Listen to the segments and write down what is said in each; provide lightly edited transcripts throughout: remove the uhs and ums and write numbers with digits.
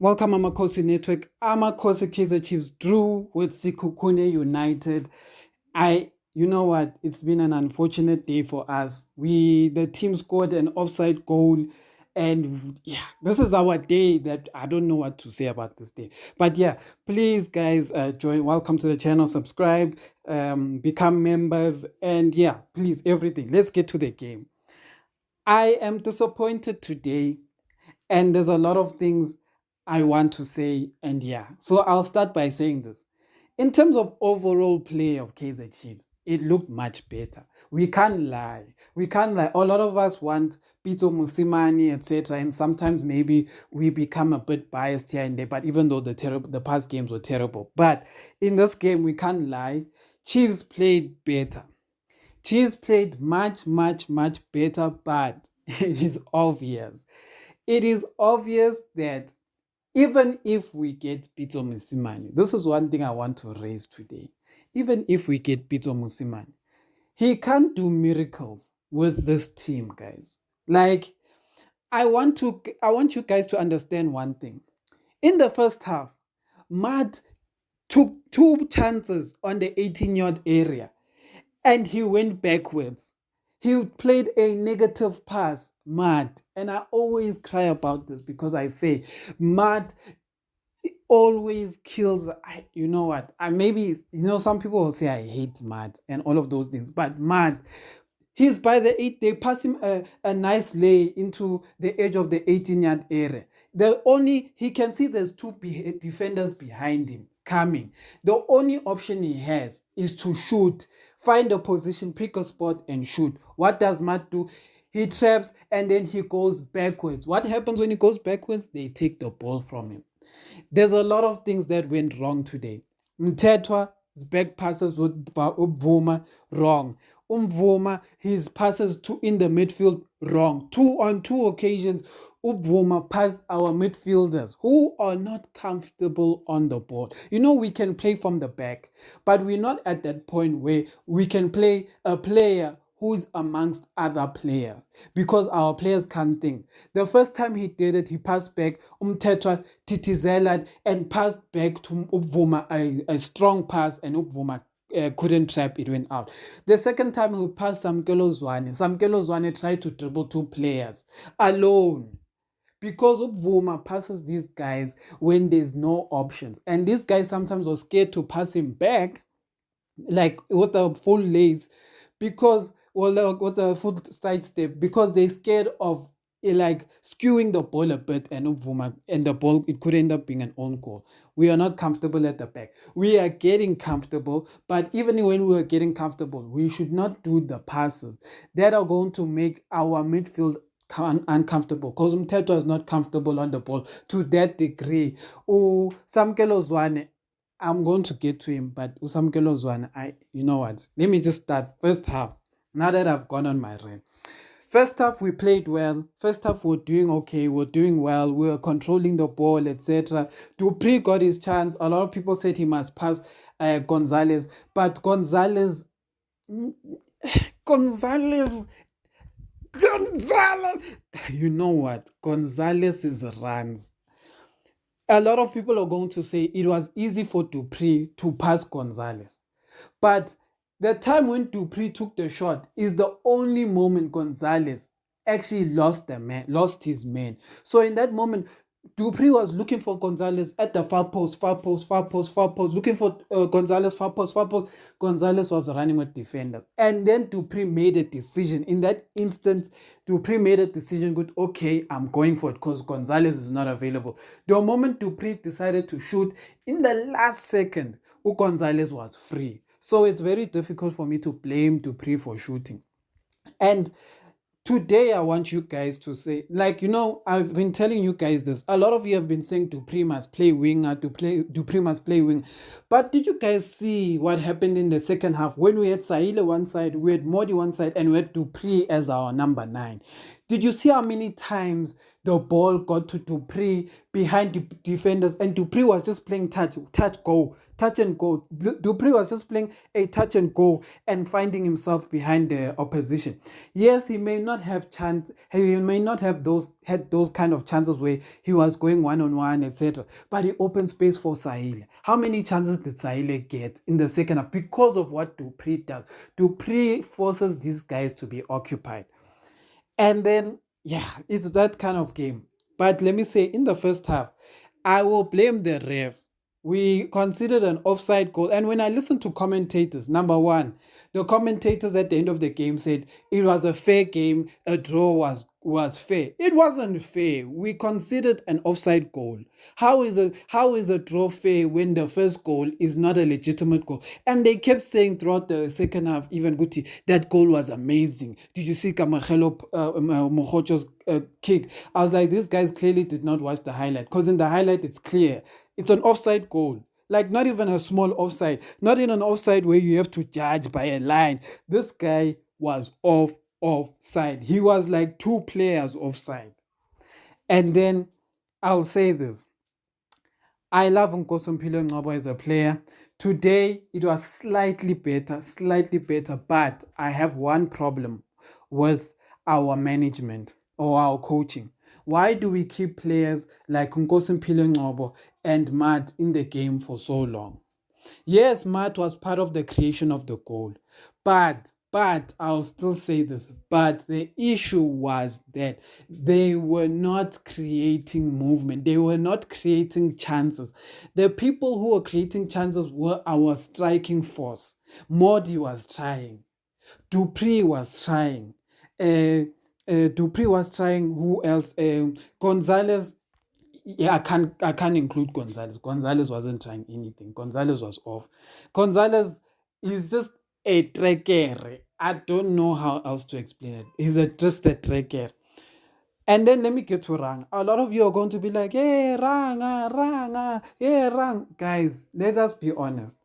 Welcome, Amakhosi Network. Amakhosi Kaizer Chiefs drew with Sekhukhune United. You know what? It's been an unfortunate day for us. The team scored an offside goal, and yeah, this is our day. That I don't know what to say about this day. But yeah, please, guys, join. Welcome to the channel. Subscribe, become members, and yeah, please, everything. Let's get to the game. I am disappointed today, and there's a lot of things I want to say. And yeah, so I'll start by saying this. In terms of overall play of Kaizer Chiefs, it looked much better. We can't lie. We can't lie. A lot of us want Pito Musimani, etc. And sometimes maybe we become a bit biased here and there. But even though the past games were terrible, but in this game we can't lie. Chiefs played better. Chiefs played much, much, much better, but it is obvious. It is obvious that even if we get Pito Musimani, this is one thing I want to raise today. Even if we get Pito Musimani, he can't do miracles with this team, guys. Like, I want you guys to understand one thing. In the first half, Matt took two chances on the 18-yard area and he went backwards. He played a negative pass, Matt. And I always cry about this because I say, Matt always kills. You know what? Some people will say I hate Matt and all of those things, but Matt, he's by the 8. They pass him a nice lay into the edge of the 18-yard area. He can see there's two defenders behind him coming. The only option he has is to shoot, find a position, pick a spot, and shoot. What does Matt do? He traps and then he goes backwards. What happens when he goes backwards? They take the ball from him. There's a lot of things that went wrong today. Mthethwa's back passes with Umvuma wrong. Umvuma, his passes in the midfield wrong. On two occasions, Umvuma passed our midfielders who are not comfortable on the ball. We can play from the back, but we're not at that point where we can play a player who's amongst other players because our players can't think. The first time he did it, he passed back, Mthethwa titizela and passed back to Umvuma, a strong pass, and Umvuma couldn't trap, it went out. The second time he passed Samkelo Zwane tried to dribble two players alone. Because Umvuma passes these guys when there's no options. And these guys sometimes were scared to pass him back, like with a full lace, with a full side step, because they're scared of like skewing the ball a bit and Umvuma, and the ball, it could end up being an own goal. We are not comfortable at the back. We are getting comfortable, but even when we are getting comfortable, we should not do the passes that are going to make our midfield uncomfortable, because Mthethwa is not comfortable on the ball to that degree. Samkelo Zwane, I'm going to get to him, but Usamkelo Zwane, you know what? Let me just start first half. Now that I've gone on my rant. First half, we played well. First half, we're doing okay. We're doing well. We're controlling the ball, etc. Dupree got his chance. A lot of people said he must pass Gonzalez, but Gonzalez, you know what? Gonzalez's runs. A lot of people are going to say it was easy for Dupree to pass Gonzalez. But the time when Dupree took the shot is the only moment Gonzalez actually lost his man. So in that moment, Dupree was looking for Gonzalez at the far post, looking for Gonzalez, far post. Gonzalez was running with defenders. And then Dupree made a decision. In that instant, Dupree made a decision, good, okay, I'm going for it because Gonzalez is not available. The moment Dupree decided to shoot, in the last second, Gonzalez was free. So it's very difficult for me to blame Dupree for shooting. And today, I want you guys to say, I've been telling you guys this. A lot of you have been saying Dupree must play winger, Dupree must play wing. But did you guys see what happened in the second half when we had Sahile one side, we had Modi one side, and we had Dupree as our number 9? Did you see how many times the ball got to Dupree behind the defenders, and Dupree was just playing touch, go, touch and go. Dupree was just playing a touch and go and finding himself behind the opposition. Yes, he may not have he may not have had those kind of chances where he was going one-on-one, etc. But he opened space for Sahile. How many chances did Sahile get in the second half? Because of what Dupree does. Dupree forces these guys to be occupied. And then, yeah, it's that kind of game. But let me say, in the first half, I will blame the ref. We considered an offside goal. And when I listened to commentators, number one, the commentators at the end of the game said it was a fair game, a draw was fair. It wasn't fair. We considered an offside goal. How is a draw fair when the first goal is not a legitimate goal? And they kept saying throughout the second half, even Guti, that goal was amazing. Did you see Mogocho's kick? I was like, these guys clearly did not watch the highlight, because in the highlight it's clear it's an offside goal. Like, not even a small offside, not in an offside where you have to judge by a line. This guy was offside. He was like 2 players offside. And then I'll say this. I love Nkosumpilo Ngcobo as a player. Today, it was slightly better, but I have one problem with our management or our coaching. Why do we keep players like Nkosumpilo Ngcobo and Matt in the game for so long? Yes, Matt was part of the creation of the goal, but I'll still say this. But the issue was that they were not creating movement. They were not creating chances. The people who were creating chances were our striking force. Modi was trying. Dupree was trying. Dupree was trying. Who else? Gonzalez. Yeah, I can't include Gonzalez. Gonzalez wasn't trying anything. Gonzalez was off. Gonzalez is just a tracker. I don't know how else to explain it. He's just a tracker. And then let me get to Rang. A lot of you are going to be like, hey, Ranga, hey, Rang. Guys, let us be honest.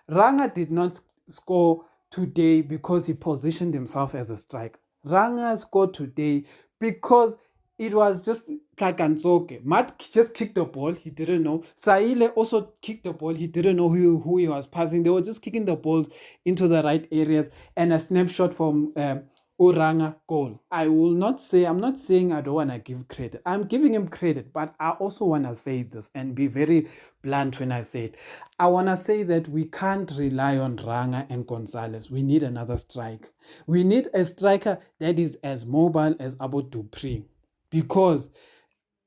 Ranga did not score today because he positioned himself as a striker. Ranga scored today because it was just Kakanzoke. Matt just kicked the ball, he didn't know. Sahile also kicked the ball, he didn't know who he was passing. They were just kicking the balls into the right areas, and a snapshot from Oranga goal. I'm not saying I don't want to give credit. I'm giving him credit, but I also want to say this and be very blunt when I say it. I want to say that we can't rely on Ranga and Gonzalez. We need another striker. We need a striker that is as mobile as Abu Dupree. Because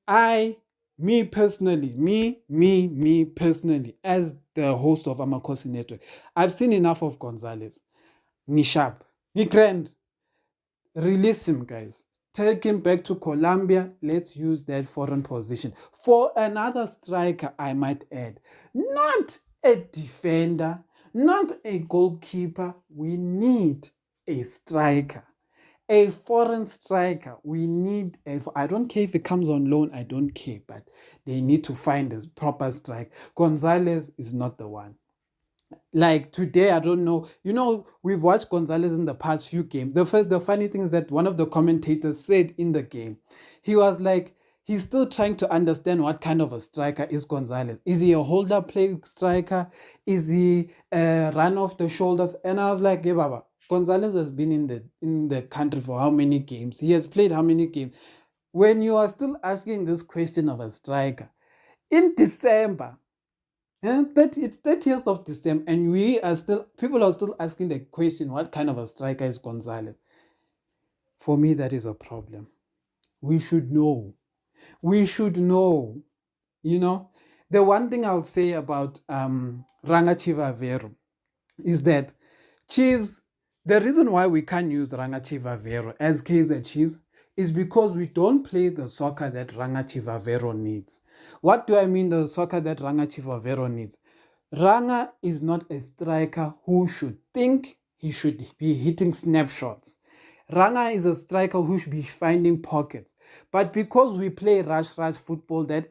me personally, as the host of Amakhosi Network, I've seen enough of Gonzalez. Ni sharp, ni grand. Release him, guys. Take him back to Colombia. Let's use that foreign position for another striker, I might add. Not a defender, not a goalkeeper. We need a striker. A foreign striker. I don't care if it comes on loan, I don't care, but they need to find a proper strike. Gonzalez is not the one. Like today, I don't know. We've watched Gonzalez in the past few games. The funny thing is that one of the commentators said in the game, he was like, he's still trying to understand what kind of a striker is Gonzalez. Is he a holder play striker? Is he a run off the shoulders? And I was like, yeah, Baba, Gonzalez has been in the country for how many games? He has played how many games? When you are still asking this question of a striker in December, it's 30th of December, and people are still asking the question, what kind of a striker is Gonzalez? For me, that is a problem. We should know. The one thing I'll say about Ranga Chivavero is that Chiefs, the reason why we can't use Ranga Chivavero as Kaizer Chiefs is because we don't play the soccer that Ranga Chivavero needs. What do I mean the soccer that Ranga Chivavero needs? Ranga is not a striker who should think he should be hitting snapshots. Ranga is a striker who should be finding pockets. But because we play rush football that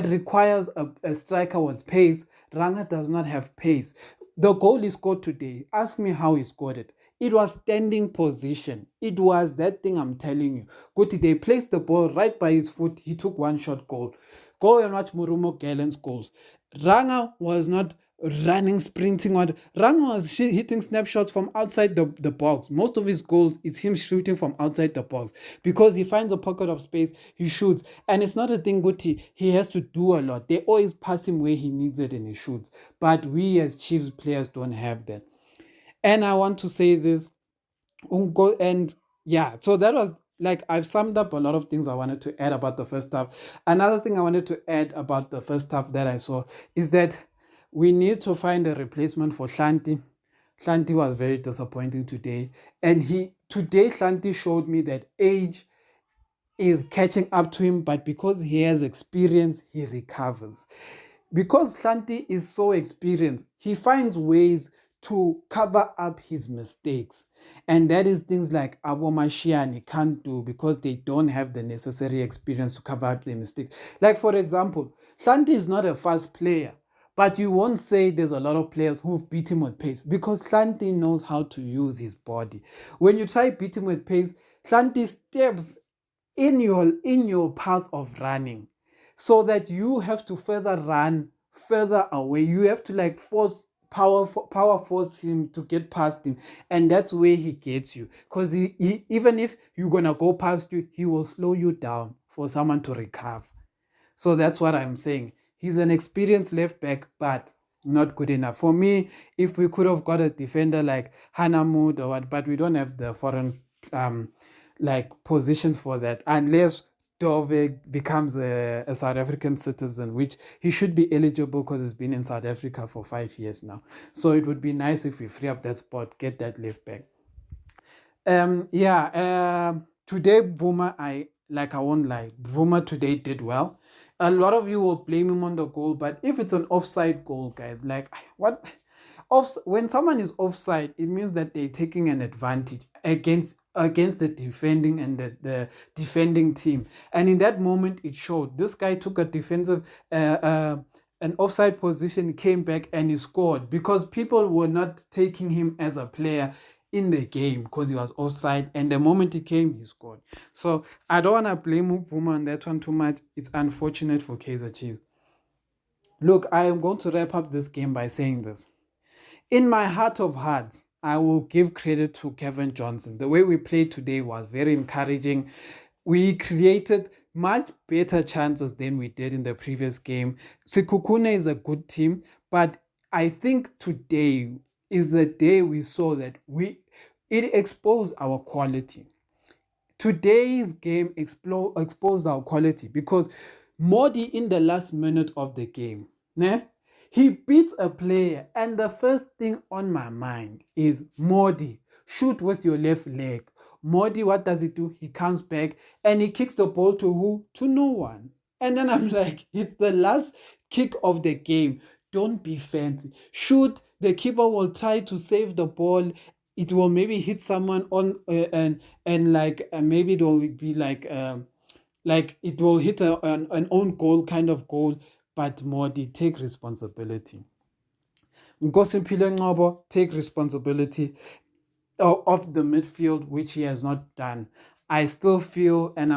requires a striker with pace, Ranga does not have pace. The goal he scored today, ask me how he scored it. It was standing position. It was that thing I'm telling you. Kuti, they placed the ball right by his foot. He took one shot goal. Go and watch Murumo Gallen's goals. Ranga was not running, sprinting. Ranga was hitting snapshots from outside the box. Most of his goals is him shooting from outside the box because he finds a pocket of space, he shoots. And it's not a thing, Guti, he has to do a lot. They always pass him where he needs it and he shoots. But we as Chiefs players don't have that. And I want to say this, and yeah, so that was like I've summed up a lot of things I wanted to add about the first half. Another thing I wanted to add about the first half that I saw is that we need to find a replacement for Shanti. Shanti was very disappointing today, and Shanti showed me that age is catching up to him, but because he has experience, he recovers. Because Shanti is so experienced, he finds ways to cover up his mistakes. And that is things like Abo Mashiani can't do because they don't have the necessary experience to cover up their mistakes. Like, for example, Shanti is not a fast player, but you won't say there's a lot of players who've beat him with pace because Shanti knows how to use his body. When you try beat him with pace, Shanti steps in your path of running, so that you have to further run further away. You have to like power force him to get past him, and that's where he gets you, because even if you're gonna go past you, he will slow you down for someone to recover. So that's what I'm saying. He's an experienced left back, but not good enough. For me, if we could have got a defender like Hanamud or what, but we don't have the foreign like positions for that, unless Dove becomes a South African citizen, which he should be eligible because he's been in South Africa for 5 years now. So it would be nice if we free up that spot, get that left back. Today Boomer, I won't lie, Boomer today did well. A lot of you will blame him on the goal, but if it's an offside goal, guys, like what? When someone is offside, it means that they're taking an advantage against the defending and the defending team. And in that moment, it showed. This guy took a defensive an offside position, came back and he scored because people were not taking him as a player in the game because he was offside, and the moment he came, he scored. So I don't want to blame Vuma on that one too much. It's unfortunate for Kaizer Chiefs. Look, I am going to wrap up this game by saying this. In my heart of hearts, I will give credit to Kevin Johnson. The way we played today was very encouraging. We created much better chances than we did in the previous game. Sekhukhune is a good team, but I think today is the day we saw that it exposed our quality. Today's game exposed our quality because Modi in the last minute of the game, he beats a player, and the first thing on my mind is Modi, shoot with your left leg. Modi, what does he do? He comes back and he kicks the ball to who? To no one. And then I'm like, it's the last kick of the game. Don't be fancy. Shoot. The keeper will try to save the ball. It will maybe hit someone on and like maybe it will be like it will hit an own goal kind of goal. But Modi, take responsibility. Nkosimpile Ngobo, take responsibility of the midfield, which he has not done. I still feel, and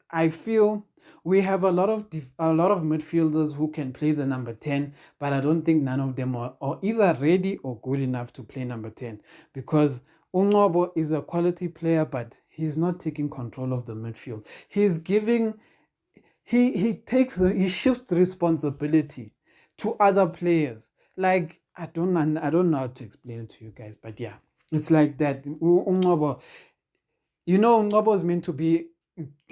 I feel we have a lot of midfielders who can play the number 10, but I don't think none of them are either ready or good enough to play number 10, because Ungobo is a quality player, but he's not taking control of the midfield. He's giving, he shifts responsibility to other players. Like, I don't know how to explain it to you guys, but yeah, it's like that. Ungobo, Ungobo is meant to be,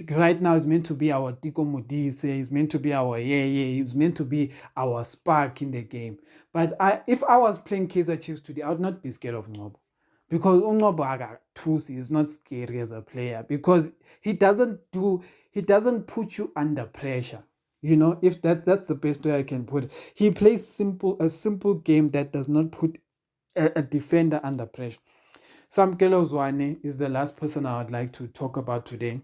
right now, is meant to be our Tiko Modise, is meant to be our he's meant to be our spark in the game. But if I was playing Kaizer Chiefs today, I would not be scared of Ngobo. Because Ngobo Tusi is not scary as a player, because he doesn't put you under pressure. If that's the best way I can put it. He plays a simple game that does not put a defender under pressure. Samkelo Zwane is the last person I would like to talk about today.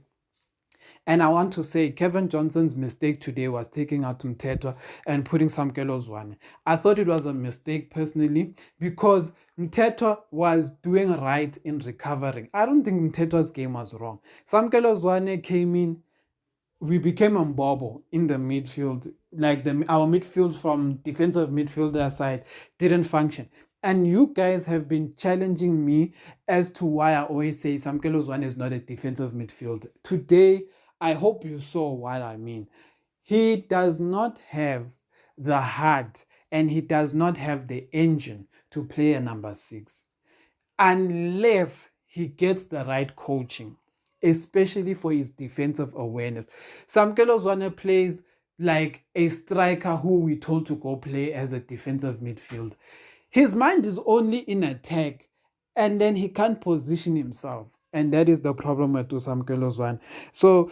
And I want to say Kevin Johnson's mistake today was taking out Mthethwa and putting Samkelo Zwane. I thought it was a mistake personally because Mthethwa was doing right in recovering. I don't think Mthethwa's game was wrong. Samkelo Zwane came in, we became a bubble in the midfield. Like our midfield from defensive midfielder side didn't function. And you guys have been challenging me as to why I always say Samkelo Zwane is not a defensive midfielder. Today, I hope you saw what I mean. He does not have the heart and he does not have the engine to play a number six unless he gets the right coaching, especially for his defensive awareness. Samkelo Zwane plays like a striker who we told to go play as a defensive midfield. His mind is only in attack, and then he can't position himself. And that is the problem with Samkelo Zwane. So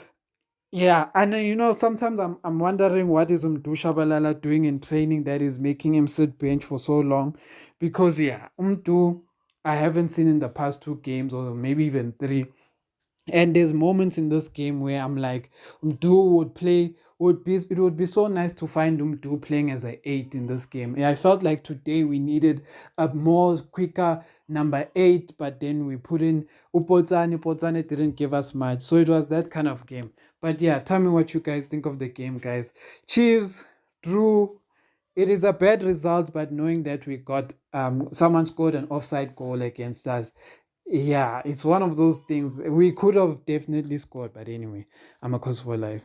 yeah, and sometimes I'm wondering what is Umdu Shabalala doing in training that is making him sit bench for so long, because yeah, Umdu I haven't seen in the past 2 games or maybe even 3. And there's moments in this game where I'm like, Umdu would play, it would be so nice to find Umdu playing as a 8 in this game. And I felt like today we needed a more quicker number 8, but then we put in Upotsane. Upotsane didn't give us much. So it was that kind of game. But yeah, tell me what you guys think of the game, guys. Chiefs drew. It is a bad result, but knowing that we got someone scored an offside goal against us, yeah, it's one of those things. We could have definitely scored, but anyway, I'm a cause for life.